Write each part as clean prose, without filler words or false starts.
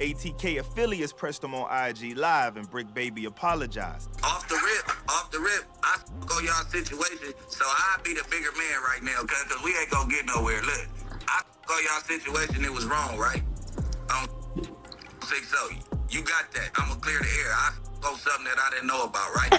ATK affiliates pressed him on IG Live and BRICC Baby apologized. Off the rip, I go y'all situation, so I be the bigger man right now, cause we ain't gonna get nowhere. Look, I go y'all situation, it was wrong, right? I don't think so. You got that. I'ma clear the air. I go something that I didn't know about, right?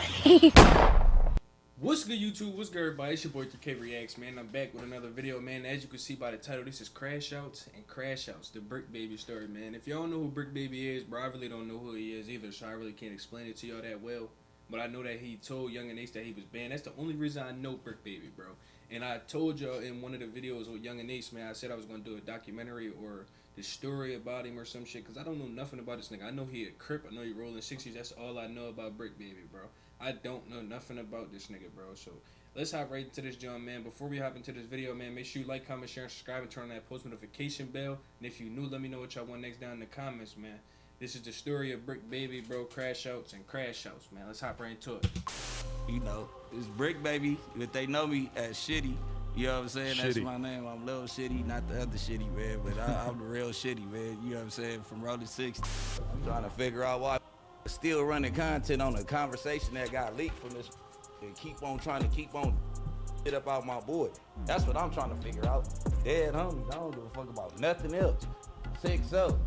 What's good, YouTube? What's good, everybody? It's your boy 3K Reacts, man. I'm back with another video, man. As you can see by the title, this is Crash Outs and Crash Outs, the BRICC Baby story, man. If y'all don't know who BRICC Baby is, bro, I really don't know who he is either, so I really can't explain it to y'all that well. But I know that he told Young and Ace that he was banned. That's the only reason I know BRICC Baby, bro. And I told y'all in one of the videos with Young and Ace, man, I said I was going to do a documentary or the story about him or some shit, because I don't know nothing about this nigga. I know he a Crip. I know he rolling 60s. That's all I know about BRICC Baby, bro. I don't know nothing about this nigga, bro. So let's hop right into this, John, man. Before we hop into this video, man, make sure you like, comment, share, and subscribe, and turn on that post notification bell. And if you new, let me know what y'all want next down in the comments, man. This is the story of BRICC Baby, bro. Crash Outs and Crash Outs, man. Let's hop right into it. You know, it's BRICC Baby, but they know me as Shitty. You know what I'm saying? That's my name. I'm Lil Shitty, not the other Shitty, man. But I'm the real Shitty, man. You know what I'm saying? From Rolling 60. I'm trying to figure out why I'm still running content on a conversation that got leaked from this and keep on trying to keep on shit up out my boy. That's what I'm trying to figure out. Dead homies, I don't give a fuck about nothing else. 6-0.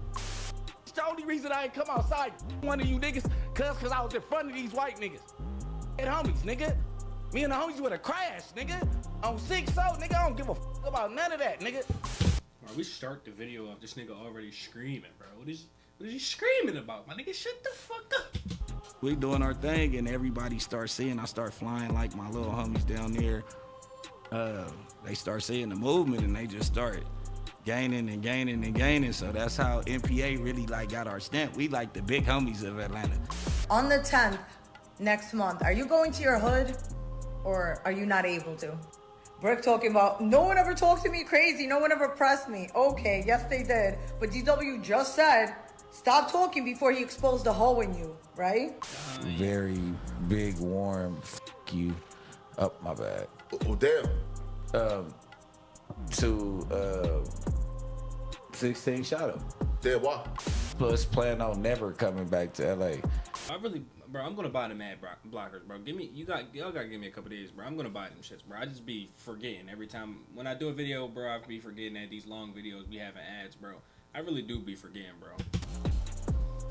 It's the only reason I ain't come outside one of you niggas, cause I was in front of these white niggas. Dead homies, nigga. Me and the homies would have crashed, nigga. On 6-0, nigga, I don't give a fuck about none of that, nigga. Bro, we start the video of this nigga already screaming, bro. What is he screaming about, my nigga? Shut the fuck up. We doing our thing, and everybody starts seeing. I start flying like my little homies down there. They start seeing the movement, and they just start gaining and gaining and gaining. So that's how MPA really like got our stamp. We like the big homies of Atlanta. On the 10th, next month, are you going to your hood, or are you not able to? BRICC talking about, no one ever talked to me crazy, no one ever pressed me. Okay, yes they did, but DW just said, stop talking before he exposed the hole in you, right? Very big, warm, you up my bad. Oh, damn. 16 shot him. Damn, why? Plus, plan on never coming back to LA. Bro, I'm gonna buy them ad blockers, bro. Y'all gotta give me a couple days, bro. I'm gonna buy them shits, bro. I just be forgetting every time when I do a video, bro. I be forgetting that these long videos be having ads, bro. I really do be forgetting, bro.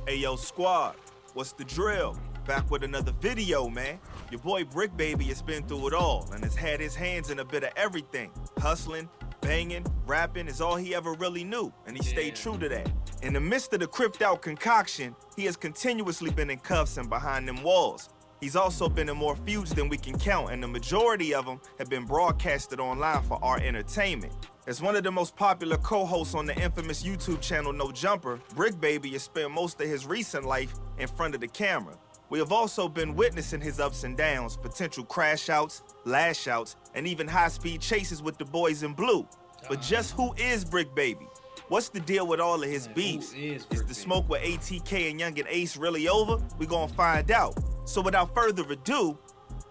Hey, yo, squad, what's the drill? Back with another video, man. Your boy BRICC Baby has been through it all and has had his hands in a bit of everything. Hustling, banging, rapping is all he ever really knew, and he stayed true to that. In the midst of the cripped out concoction, he has continuously been in cuffs and behind them walls. He's also been in more feuds than we can count, and the majority of them have been broadcasted online for our entertainment. As one of the most popular co-hosts on the infamous YouTube channel No Jumper, BRICC Baby has spent most of his recent life in front of the camera. We have also been witnessing his ups and downs, potential crash outs, lash outs, and even high-speed chases with the boys in blue. But just who is BRICC Baby? What's the deal with all of his beefs? Is the smoke with ATK and Young and Ace really over? We gonna find out. So without further ado,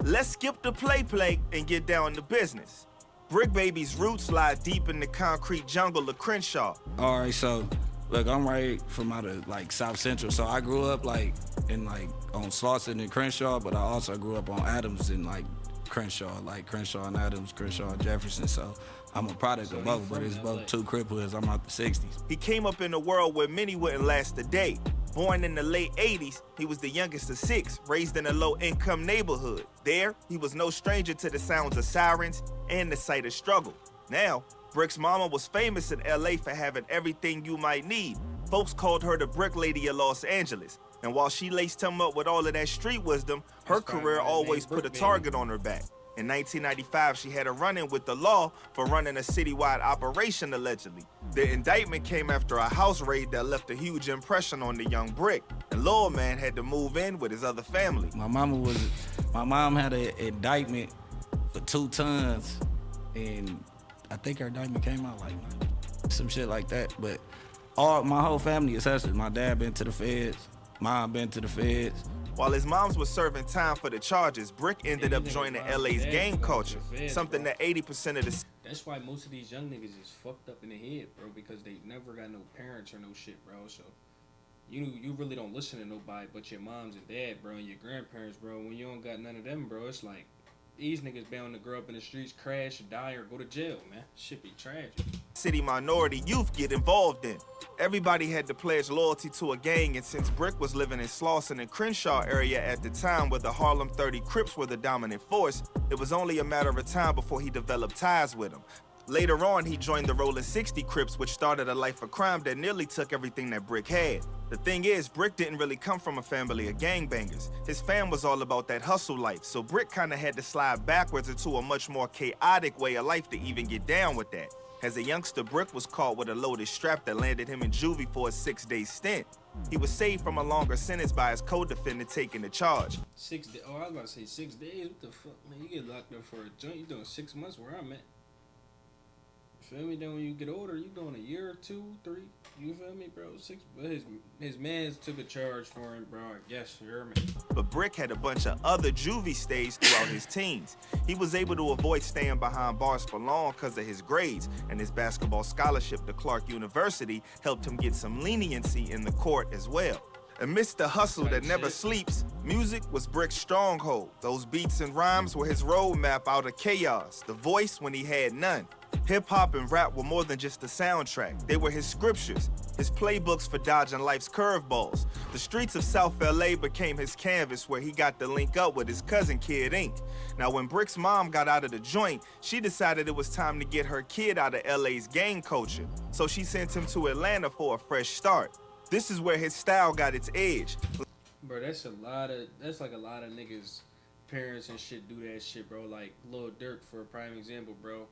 let's skip the play and get down to business. BRICC Baby's roots lie deep in the concrete jungle of Crenshaw. All right, so look, I'm right from out of like South Central, so I grew up like in like on Slauson and Crenshaw, but I also grew up on Adams and like Crenshaw and Adams, Crenshaw and Jefferson. So I'm a product of both, but it's both two Crip hoods. I'm out the 60s. He came up in a world where many wouldn't last a day. Born in the late 80s, he was the youngest of 6, raised in a low-income neighborhood. There, he was no stranger to the sounds of sirens and the sight of struggle. Now, BRICC's mama was famous in LA for having everything you might need. Folks called her the BRICC Lady of Los Angeles. And while she laced him up with all of that street wisdom, her career always put a target on her back. In 1995, she had a run-in with the law for running a citywide operation, allegedly. The indictment came after a house raid that left a huge impression on the young BRICC, and Lil Man had to move in with his other family. My mom had an indictment for 2 tons, and I think her indictment came out like some shit like that. But my whole family is hustlers. My dad been to the feds, mom been to the feds. While his moms was serving time for the charges, BRICC ended up joining LA's gang culture, something that 80% of the... That's why most of these young niggas is fucked up in the head, bro, because they never got no parents or no shit, bro. So you really don't listen to nobody but your moms and dad, bro, and your grandparents, bro. When you don't got none of them, bro, it's like these niggas bound to grow up in the streets, crash, die, or go to jail, man. Shit be tragic. City minority youth get involved in. Everybody had to pledge loyalty to a gang, and since Brick was living in Slauson and Crenshaw area at the time where the Harlem 30 Crips were the dominant force, it was only a matter of time before he developed ties with them. Later on, he joined the Rollin' 60 Crips, which started a life of crime that nearly took everything that Brick had. The thing is, Brick didn't really come from a family of gangbangers. His fam was all about that hustle life, so Brick kinda had to slide backwards into a much more chaotic way of life to even get down with that. As a youngster, Brick was caught with a loaded strap that landed him in juvie for a 6-day stint. He was saved from a longer sentence by his co-defendant taking the charge. 6 days? Oh, I was about to say 6 days. What the fuck, man? You get locked up for a joint. You doing 6 months where I'm at. Feel me? Then when you get older, you doing a year or 2, 3. You feel me, bro? 6. But his mans took a charge for him, bro. I guess you hear me. But Brick had a bunch of other juvie stays throughout his teens. He was able to avoid staying behind bars for long because of his grades, and his basketball scholarship to Clark University helped him get some leniency in the court as well. Amidst the hustle that never sleeps, music was Brick's stronghold. Those beats and rhymes were his roadmap out of chaos, the voice when he had none. Hip-hop and rap were more than just a soundtrack. They were his scriptures, his playbooks for dodging life's curveballs. The streets of South LA became his canvas where he got to link up with his cousin Kid Ink. Now when Brick's mom got out of the joint, she decided it was time to get her kid out of LA's gang culture. So she sent him to Atlanta for a fresh start. This is where his style got its edge. Bro, that's like a lot of niggas, parents and shit do that shit, bro. Like Lil Durk for a prime example, bro.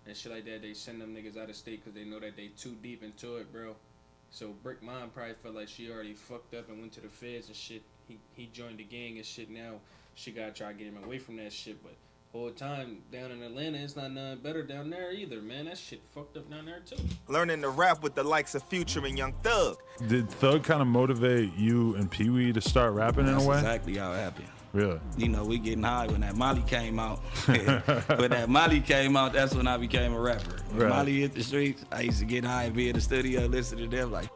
And shit like that, they send them niggas out of state because they know that they too deep into it, bro. So Brick mom probably felt like she already fucked up and went to the feds and shit. He joined the gang and shit. Now she gotta try to get him away from that shit, but whole time down in Atlanta, it's not nothing better down there either, man. That shit fucked up down there too. Learning to rap with the likes of Future and Young Thug. Did Thug kind of motivate you and Pee Wee to start rapping in a way? That's exactly how it happened. Really? You know, we getting high when that Molly came out. When that Molly came out, that's when I became a rapper. When Molly hit the streets, I used to get high and be in the studio, listen to them like.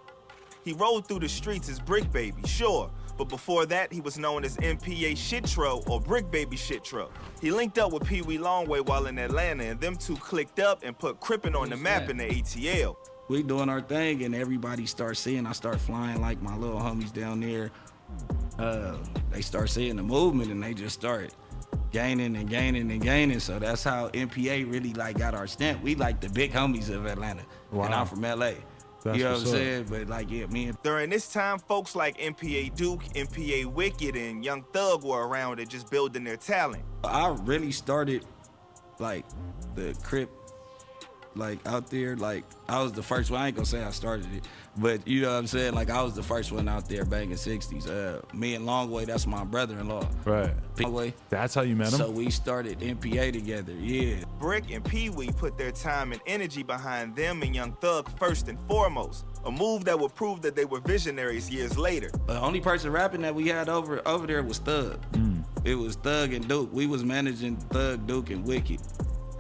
He rolled through the streets as Brick Baby, sure. But before that, he was known as MPA Shitro or Brick Baby Shitro. He linked up with Pee Wee Longway while in Atlanta, and them two clicked up and put Crippin' on the map in the ATL. We doing our thing, and everybody starts seeing. I start flying like my little homies down there. They start seeing the movement, and they just start gaining and gaining and gaining. So that's how MPA really like got our stamp. We like the big homies of Atlanta, and I'm from LA. That's you know what I'm what's up. saying? But like, yeah, me and During this time, folks like MPA Duke, MPA Wicked, and Young Thug were around and just building their talent. I really started like the Crip like out there. Like I was the first one. I ain't gonna say I started it, but you know what I'm saying? Like I was the first one out there banging 60s. Me and Longway, that's my brother-in-law. Right. Longway. That's how you met him? So we started MPA together, yeah. Brick and Pee Wee put their time and energy behind them and Young Thug first and foremost, a move that would prove that they were visionaries years later. The only person rapping that we had over there was Thug. It was Thug and Duke. We was managing Thug, Duke, and Wicked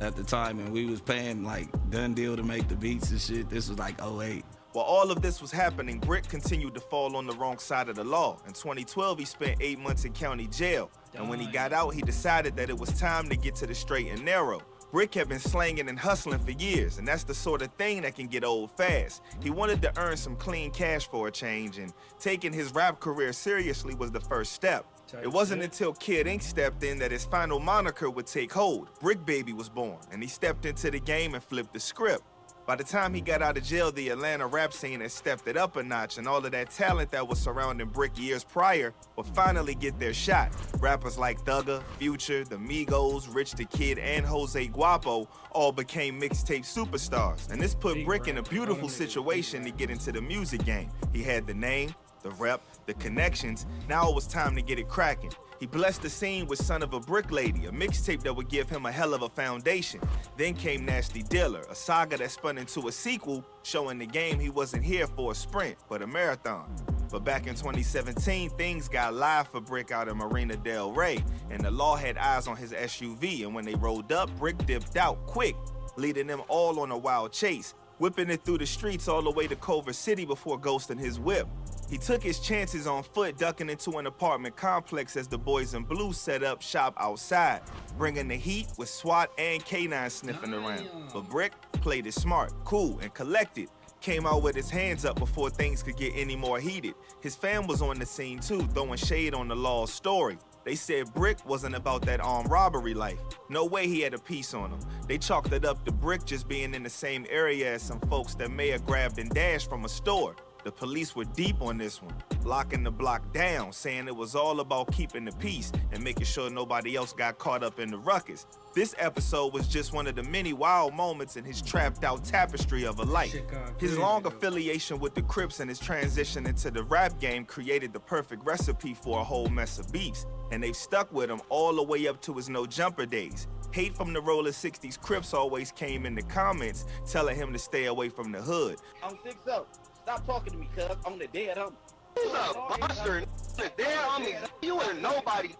at the time, and we was paying like Done Deal to make the beats and shit. This was like 08. While all of this was happening, Brick continued to fall on the wrong side of the law. In 2012, he spent 8 months in county jail. And when he got out, he decided that it was time to get to the straight and narrow. Brick had been slanging and hustling for years, and that's the sort of thing that can get old fast. He wanted to earn some clean cash for a change, and taking his rap career seriously was the first step. It wasn't until Kid Ink stepped in that his final moniker would take hold. Brick Baby was born, and he stepped into the game and flipped the script. By the time he got out of jail, the Atlanta rap scene had stepped it up a notch, and all of that talent that was surrounding Brick years prior would finally get their shot. Rappers like Thugger, Future, the Migos, Rich the Kid, and Jose Guapo all became mixtape superstars. And this put Brick in a beautiful situation to get into the music game. He had the name, the rep, the connections. Now it was time to get it cracking. He blessed the scene with Son of a Brick Lady, a mixtape that would give him a hell of a foundation. Then came Nasty Dealer, a saga that spun into a sequel, showing the game he wasn't here for a sprint, but a marathon. But back in 2017, things got live for Brick out of Marina Del Rey, and the law had eyes on his SUV, and when they rolled up, Brick dipped out quick, leading them all on a wild chase. whipping it through the streets all the way to Culver City before ghosting his whip. He took his chances on foot, ducking into an apartment complex as the boys in blue set up shop outside, bringing the heat with SWAT and K9 sniffing around. But BRICC played it smart, cool, and collected. Came out with his hands up before things could get any more heated. His fam was on the scene too, throwing shade on the law's story. They said BRICC wasn't about that armed robbery life. No way he had a piece on him. They chalked it up to BRICC just being in the same area as some folks that may have grabbed and dashed from a store. The police were deep on this one, locking the block down, saying it was all about keeping the peace and making sure nobody else got caught up in the ruckus. This episode was just one of the many wild moments in his trapped out tapestry of a life. His long affiliation with the Crips and his transition into the rap game created the perfect recipe for a whole mess of beefs, and they've stuck with him all the way up to his No Jumper days. Hate from the Roller 60s Crips always came in the comments telling him to stay away from the hood. I'm 6-0. Stop talking to me, cuz. I'm the dead homie. You's a buster. The dead homie. You ain't nobody.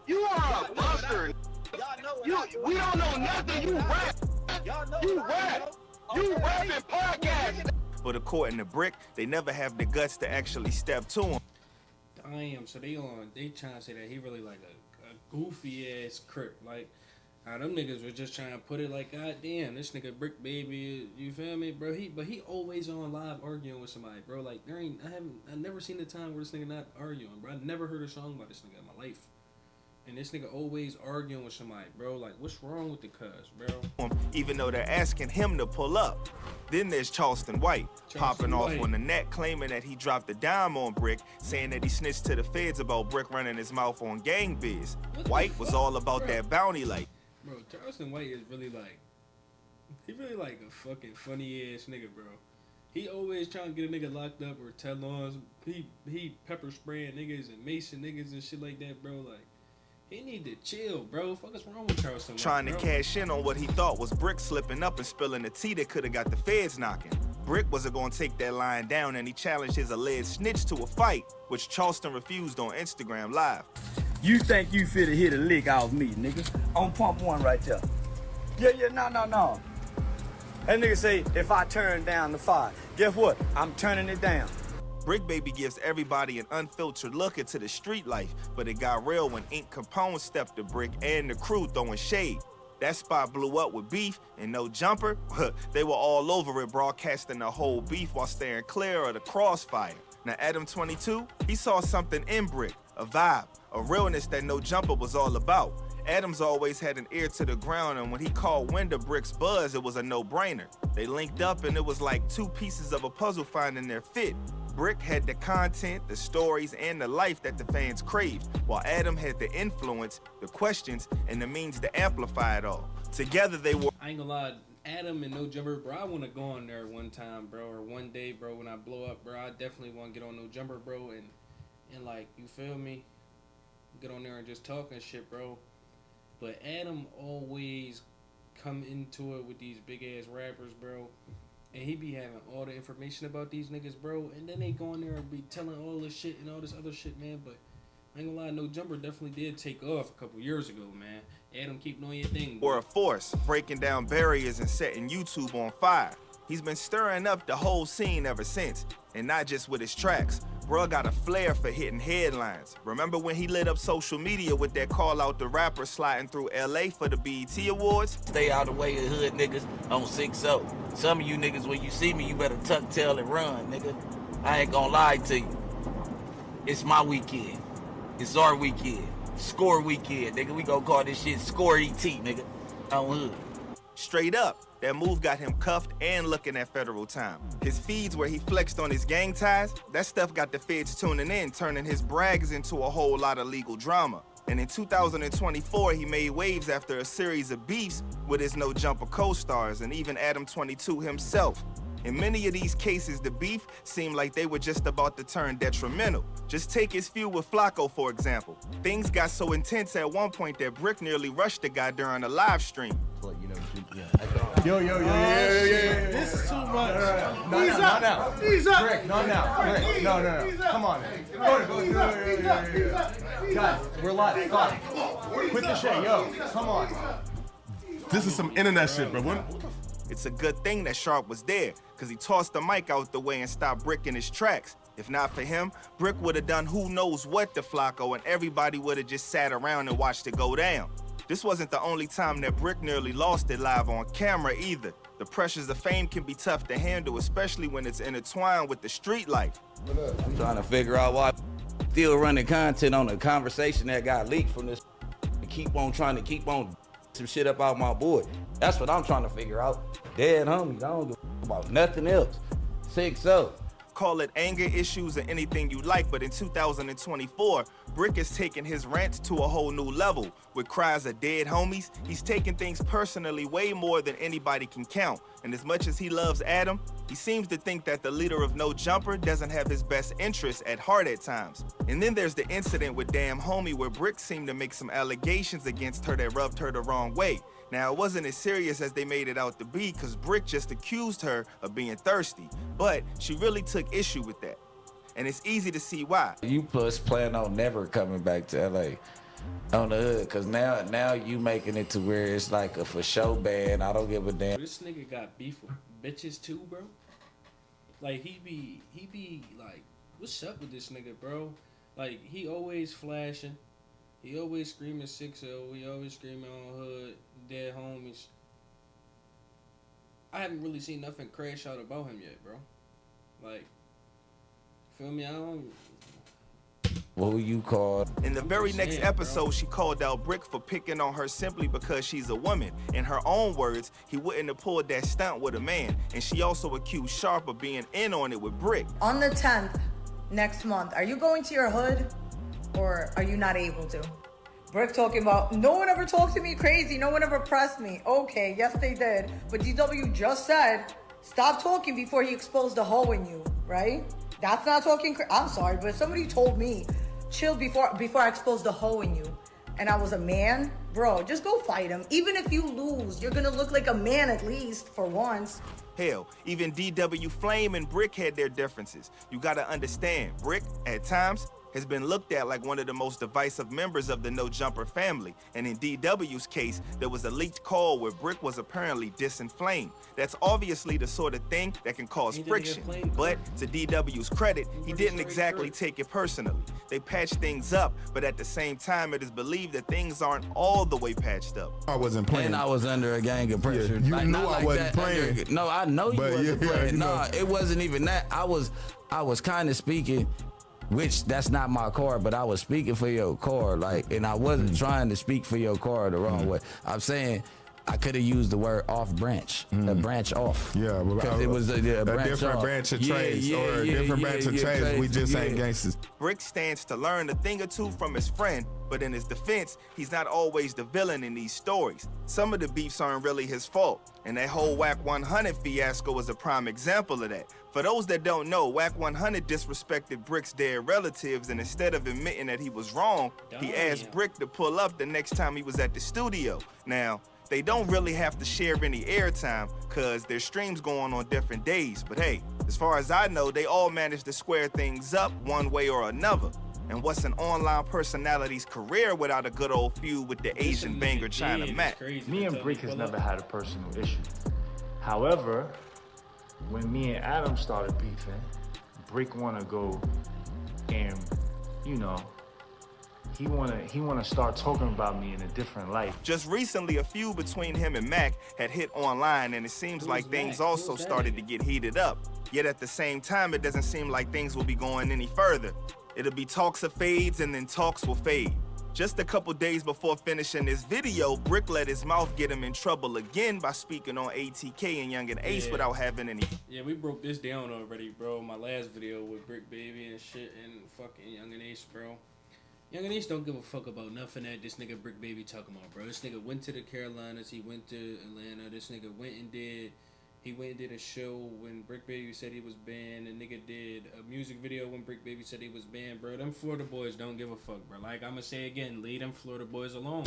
You are a buster. We don't know nothing. You rap. You rap. You rap and podcast. But according to BRICC, they never have the guts to actually step to him. Damn, so they trying to say that he really like a goofy ass Crip. Like, how them niggas was just trying to put it like, God damn, this nigga BRICC baby, you feel me, bro? But he always on live arguing with somebody, bro. Like, I never seen the time where this nigga not arguing, bro. I never heard a song about this nigga in my life. And this nigga always arguing with somebody, bro. Like, what's wrong with the cuz, bro? Even though they're asking him to pull up. Then there's Charleston White, popping off on the net, claiming that he dropped a dime on BRICC, saying that he snitched to the feds about BRICC running his mouth on gang biz. White was all about that bounty light. Bro, Charleston White is really like, he really like a fucking funny ass nigga, bro. He always trying to get a nigga locked up or tell on. He pepper spraying niggas and Mason niggas and shit like that, bro. Like, he need to chill, bro. Fuck is wrong with Charleston White, trying to cash in on what he thought was BRICC slipping up and spilling the tea that could have got the feds knocking. BRICC wasn't going to take that line down, and he challenged his alleged snitch to a fight, which Charleston refused on Instagram Live. You think you fit to hit a lick off me, nigga? On pump one right there. Yeah, no. That nigga say, if I turn down the fire, guess what? I'm turning it down. BRICC Baby gives everybody an unfiltered look into the street life, but it got real when Ink Capone stepped to BRICC and the crew throwing shade. That spot blew up with beef and No Jumper. They were all over it, broadcasting the whole beef while staying clear of the crossfire. Now Adam 22, he saw something in BRICC, a vibe, a realness that No Jumper was all about. Adams always had an ear to the ground, and when he called wind of BRICC's buzz, it was a no-brainer. They linked up, and it was like two pieces of a puzzle finding their fit. BRICC had the content, the stories, and the life that the fans craved, while Adam had the influence, the questions, and the means to amplify it all. Together they were... I ain't gonna lie, Adam and No Jumper, bro, I want to go on there one time, bro, or one day, bro, when I blow up, bro. I definitely want to get on No Jumper, bro, and like, you feel me? Get on there and just talk and shit, bro. But Adam always come into it with these big-ass rappers, bro. And he be having all the information about these niggas, bro. And then they go in there and be telling all this shit and all this other shit, man. But I ain't gonna lie, No Jumper definitely did take off a couple years ago, man. Adam, keep doing your thing, bro. Or a force, breaking down barriers and setting YouTube on fire. He's been stirring up the whole scene ever since. And not just with his tracks. Bro got a flair for hitting headlines. Remember when he lit up social media with that call out the rapper sliding through LA for the BET Awards? Stay out of the way of hood niggas on 6-0. Some of you niggas, when you see me, you better tuck tail and run, nigga. I ain't gonna lie to you. It's my weekend. It's our weekend. Score weekend, nigga. We gonna call this shit Score ET, nigga. On hood. Straight up, that move got him cuffed and looking at federal time. His feeds where he flexed on his gang ties, that stuff got the feds tuning in, turning his brags into a whole lot of legal drama. And in 2024, he made waves after a series of beefs with his No Jumper co-stars and even Adam 22 himself. In many of these cases, the beef seemed like they were just about to turn detrimental. Just take his feud with Flacco, for example. Things got so intense at one point that BRICC nearly rushed the guy during a live stream. Yo. This is too much. Not now. Ease up. Brick, not now. Brick, no. Come on, man. Go. Guys, we're live. Stop. Quit the shit, yo. Come on. This is some internet shit, bro. It's a good thing that Sharp was there, cause he tossed the mic out the way and stopped BRICC in his tracks. If not for him, BRICC would have done who knows what to Flacco, and everybody would have just sat around and watched it go down. This wasn't the only time that BRICC nearly lost it live on camera either. The pressures of fame can be tough to handle, especially when it's intertwined with the street life. I'm trying to figure out why still running content on a conversation that got leaked from this and keep on trying to keep on some shit up out my boy. That's what I'm trying to figure out. Dead homies, I don't give a about nothing else. 6-0. Call it anger issues or anything you like, but in 2024, BRICC is taking his rants to a whole new level. With cries of dead homies, he's taking things personally way more than anybody can count. And as much as he loves Adam, he seems to think that the leader of No Jumper doesn't have his best interests at heart at times. And then there's the incident with Damn Homie where BRICC seemed to make some allegations against her that rubbed her the wrong way. Now, it wasn't as serious as they made it out to be, because BRICC just accused her of being thirsty, but she really took issue with that. And it's easy to see why. You plus plan on never coming back to LA on the hood, because now you making it to where it's like a for show ban. I don't give a damn. This nigga got beef with bitches too, bro. Like, he be like, what's up with this nigga, bro? Like, he always flashing. He always screaming 6-0. He always screaming on hood, dead homies. I haven't really seen nothing crash out about him yet, bro. Like, feel me? I don't... Who you called? In the very next episode, she called out BRICC for picking on her simply because she's a woman. In her own words, he wouldn't have pulled that stunt with a man. And she also accused Sharp of being in on it with BRICC. On the 10th, next month, are you going to your hood or are you not able to? BRICC talking about, no one ever talked to me crazy, no one ever pressed me. Okay, yes they did. But DW just said, stop talking before he exposed the hole in you, right? That's not talking I'm sorry, but somebody told me, chill before I exposed the hole in you. And I was a man, bro, just go fight him. Even if you lose, you're gonna look like a man at least for once. Hell, even DW Flame and BRICC had their differences. You gotta understand, BRICC, at times, has been looked at like one of the most divisive members of the No Jumper family. And in DW's case, there was a leaked call where BRICC was apparently dissing Flame. That's obviously the sort of thing that can cause friction. But to DW's credit, he didn't exactly take it personally. They patched things up, but at the same time, it is believed that things aren't all the way patched up. I wasn't playing. And I was under a gang of pressure. Yeah, you knew I wasn't playing. No, I know you wasn't playing. No, it wasn't even that. I was kind of speaking, which that's not my card, but I was speaking for your card, like, and I wasn't trying to speak for your card the wrong way. I'm saying I could have used the word off branch, a branch off. Yeah, because it was a branch different off. branch of trades, or a different branch of trades. We just ain't gangsters. BRICC stands to learn a thing or two from his friend, but in his defense, he's not always the villain in these stories. Some of the beefs aren't really his fault, and that whole Whack 100 fiasco was a prime example of that. For those that don't know, Whack 100 disrespected BRICC's dead relatives, and instead of admitting that he was wrong, he asked BRICC to pull up the next time he was at the studio. Now, they don't really have to share any airtime because their streams go on different days. But hey, as far as I know, they all managed to square things up one way or another. And what's an online personality's career without a good old feud with the Asian banger China Mac? Me and BRICC has never had a personal issue. However, when me and Adam started beefing, BRICC wanna go and, you know, he wanna start talking about me in a different light. Just recently, a feud between him and Mac had hit online, and it seems like things also started to get heated up. Yet at the same time, it doesn't seem like things will be going any further. It'll be talks of fades, and then talks will fade. Just a couple days before finishing this video, BRICC let his mouth get him in trouble again by speaking on ATK and Young and Ace without having any. Yeah, we broke this down already, bro. My last video with BRICC Baby and shit and fucking Young and Ace, bro. Young and Ace don't give a fuck about nothing that this nigga BRICC Baby talking about, bro. This nigga went to the Carolinas, he went to Atlanta. This nigga went and did a show when BRICC Baby said he was banned. And nigga did a music video when BRICC Baby said he was banned, bro. Them Florida boys don't give a fuck, bro. Like, I'ma say again, leave them Florida boys alone.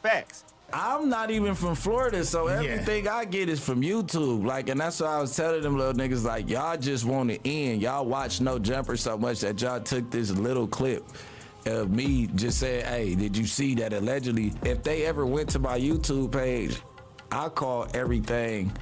Facts. I'm not even from Florida, so everything I get is from YouTube. Like, and that's why I was telling them little niggas, like, y'all just want to end. Y'all watch No Jumper so much that y'all took this little clip of me just saying, hey, did you see that allegedly? If they ever went to my YouTube page, I call everything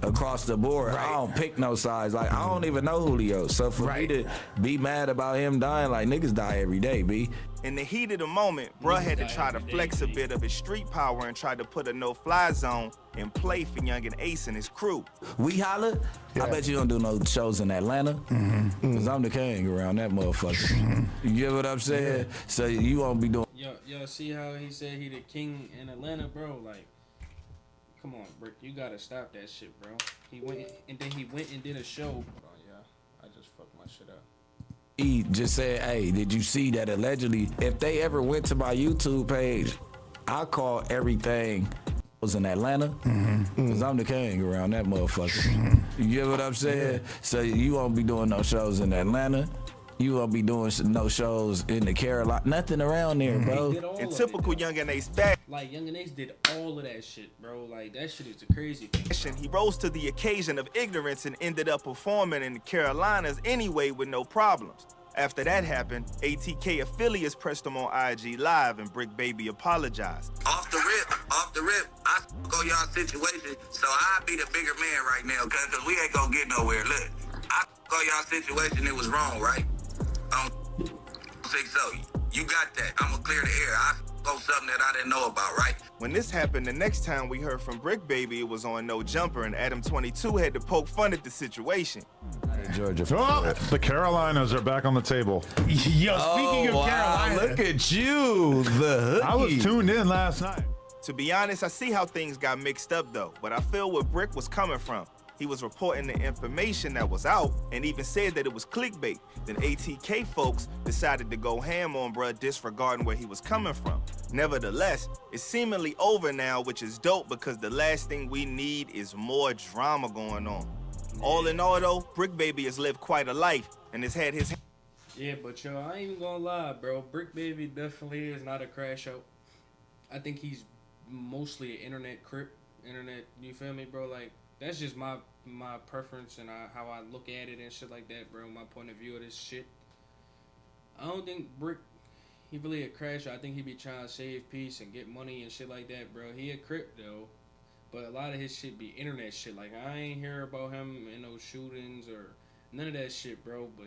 across the board. I don't pick no sides. Like, I don't even know Julio. So for me to be mad about him dying, like, niggas die every day, B. In the heat of the moment, bruh had to try to flex a bit of his street power and try to put a no-fly zone in play for Youngin Ace and his crew. We holla? I bet you don't do no shows in Atlanta. Cause I'm the king around that motherfucker. You get what I'm saying? So you won't be doing. Yo, see how he said he the king in Atlanta, bro? Like, come on, Brick, you gotta stop that shit, bro. He went and did a show. Oh yeah, I just fucked my shit up. He just said, hey, did you see that allegedly? If they ever went to my YouTube page, I call everything was in Atlanta, cause I'm the king around that motherfucker. You get what I'm saying? So you won't be doing no shows in Atlanta. You won't be doing no shows in the Carolina. Nothing around there, bro. In typical Youngin Ace fashion, like Youngin Ace did all of that shit, bro. Like that shit is a crazy thing. He rose to the occasion of ignorance and ended up performing in the Carolinas anyway with no problems. After that happened, ATK affiliates pressed him on IG Live and BRICC Baby apologized. Off the rip, I go y'all situation, so I be the bigger man right now, cause we ain't gonna get nowhere. Look, I go y'all situation, it was wrong, right? I don't think so. You got that. I'ma clear the air. I go something that I didn't know about, right? When this happened, the next time we heard from BRICC Baby, it was on No Jumper, and Adam 22 had to poke fun at the situation. Georgia. Oh, the Carolinas are back on the table. Yo, speaking of Carolina, look at you, the hookie. I was tuned in last night. To be honest, I see how things got mixed up though, but I feel where BRICC was coming from. He was reporting the information that was out and even said that it was clickbait. Then ATK folks decided to go ham on bruh, disregarding where he was coming from. Nevertheless, it's seemingly over now, which is dope because the last thing we need is more drama going on. All in all though, BRICC Baby has lived quite a life and has had his... Yeah, but yo, I ain't even gonna lie, bro. BRICC Baby definitely is not a crash out. I think he's mostly an internet crip. You feel me, bro? Like, that's just my preference and how I look at it and shit like that, bro. My point of view of this shit. I don't think BRICC, he really a crash out. I think he be trying to save peace and get money and shit like that, bro. He a crip though. But a lot of his shit be internet shit. Like, I ain't hear about him in no shootings or none of that shit, bro. But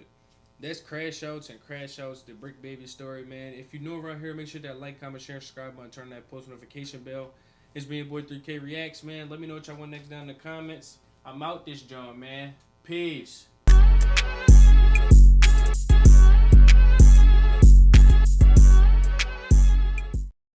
that's crash outs and crash outs, the BRICC Baby story, man. If you new around here, make sure that like, comment, share, and subscribe button, turn that post notification bell. It's been your boy 3K Reacts, man. Let me know what y'all want next down in the comments. I'm out this joint, man. Peace.